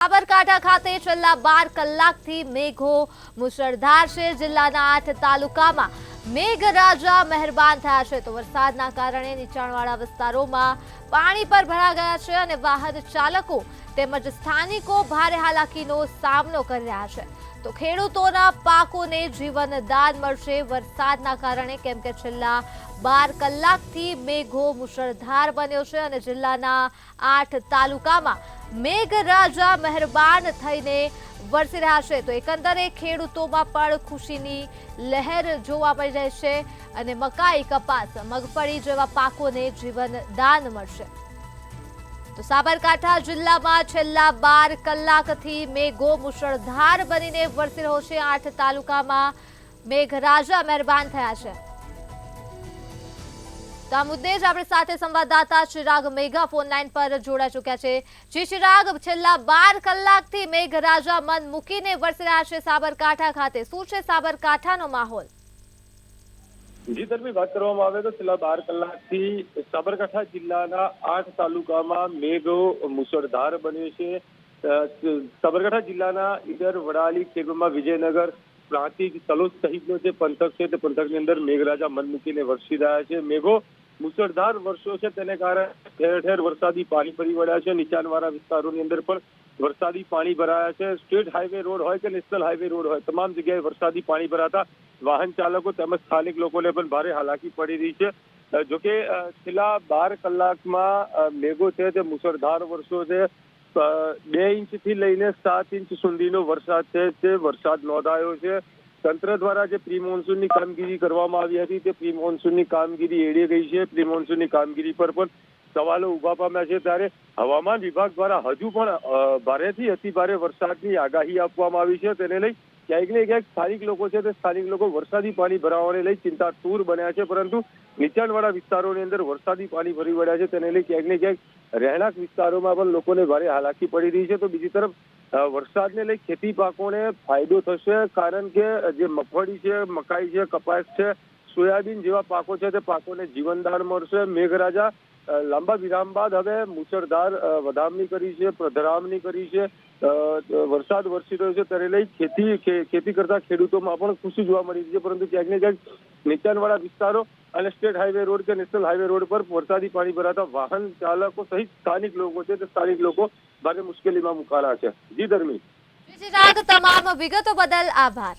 સાબરકાંઠા ખાતે છેલ્લા 12 કલાકથી મેઘો મુશળધાર છે। જિલ્લાના 8 તાલુકામાં મેઘરાજા મહેરબાન થયા છે તો વરસાદના કારણે નીચાણવાળા વિસ્તારોમાં પાણી પર ભરાઈ ગયા છે અને વાહન ચાલકો તેમજ સ્થાનિકો ભારે હાલાકીનો સામનો કરી રહ્યા છે તો ખેડૂતોના પાકોને જીવનદાન મળશે વરસાદના કારણે, કેમ કે છેલ્લા 12 કલાકથી મેઘો મુશળધાર બન્યો છે અને જિલ્લાના 8 તાલુકામાં મેઘરાજા મહેરબાન થઈને વરસી રહ્યા છે તો એકંદરે ખેડૂતોમાં પણ ખુશીની લહેર જોવા મળી રહી છે અને મકાઈ, કપાસ, મગફળી જેવા પાકોને જીવનદાન મળશે। તો સાબરકાંઠા જિલ્લામાં છેલ્લા 12 કલાકથી મેઘો મુશળધાર બનીને વરસી રહ્યો છે। 8 તાલુકામાં મેઘરાજા મહેરબાન થયા છે તો આ મુદ્દે જ આપણી સાથે સંવાદદાતા ચિરાગ મેઘા ફોન લાઈન પર જોડાઈ ચૂક્યા છે। જી ચિરાગ, છેલ્લા 12 કલાકથી મેઘરાજા મન મૂકીને વરસી રહ્યા છે સાબરકાંઠા ખાતે, શું છે સાબરકાંઠાનો માહોલ? જી ધર્મી, વાત કરવામાં આવે તો છેલ્લા 12 કલાકથી સાબરકાંઠા જિલ્લાના 8 તાલુકામાં મેઘો મુશળધાર બન્યો છે। સાબરકાંઠા જિલ્લાના ઈડર, વડાલી, ખેડબ્રહ્મા, વિજયનગર, પ્રાંતિજ, તલોદ સહિતનો જે પંથક છે તે પંથકની અંદર મેઘરાજા મન મૂકીને વરસી રહ્યા છે। મેઘો મુશળધાર વરસ્યો છે તેને કારણે ઠેર ઠેર વરસાદી પાણી ફરી વળ્યા છે। નીચાણવાળા વિસ્તારોની અંદર પણ વરસાદી પાણી ભરાયા છે। સ્ટેટ હાઈવે રોડ હોય કે નેશનલ હાઈવે રોડ હોય, તમામ જગ્યાએ વરસાદી પાણી ભરાતા વાહન ચાલકો તેમજ સ્થાનિક લોકોને પણ ભારે હાલાકી પડી રહી છે। જોકે છેલ્લા 12 કલાકમાં મેઘો છે તે મુશળધાર વરસ્યો છે। 2 ઇંચથી લઈને 7 ઇંચ સુધીનો વરસાદ છે તે વરસાદ નોંધાયો છે। તંત્ર દ્વારા જે પ્રી મોન્સૂનની કામગીરી કરવામાં આવી હતી તે પ્રી મોન્સૂનની કામગીરી એડી ગઈ છે। પ્રી મોન્સૂનની કામગીરી પર પણ સવાલો ઉભા પામ્યા છે, ત્યારે હવામાન વિભાગ દ્વારા હજુ પણ ભારેથી અતિ ભારે વરસાદની આગાહી આપવામાં આવી છે। તેને લઈ ક્યાંક ને ક્યાંક સ્થાનિક લોકો છે તે સ્થાનિક લોકો વરસાદી પાણી ભરાવાને લઈ ચિંતાતુર બન્યા છે, પરંતુ નીચાણવાળા વિસ્તારોની અંદર વરસાદી પાણી ભરી વળ્યા છે તેને લઈ ક્યાંક ને ક્યાંક રહેણાંક વિસ્તારોમાં પણ લોકોને ભારે હાલાકી પડી રહી છે। તો બીજી તરફ વરસાદને લઈ ખેતી પાકોને ફાયદો થશે, કારણ કે જે મગફળી છે, મકાઈ છે, કપાસ છે, સોયાબીન જેવા પાકો છે તે પાકોને જીવનદાન મળશે। મેઘરાજા લાંબા વિરામ બાદ હવે મુશળધાર વધામણી કરી છે, પધરામણી કરી છે। વરસાદ વરસી રહ્યો છે તેને લઈ ખેતી કરતા ખેડૂતોમાં પણ ખુશી જોવા મળી રહી છે, પરંતુ ક્યાંક ને ક્યાંક નીચાણવાળા વિસ્તારો અને સ્ટેટ હાઈવે રોડ કે નેશનલ હાઈવે રોડ પર વરસાદી પાણી ભરાતા વાહન ચાલકો સહિત સ્થાનિક લોકો છે તે સ્થાનિક લોકો ભારે મુશ્કેલીમાં મુકાયા છે। જી ધર્મી, તમામ વિગતો બદલ આભાર।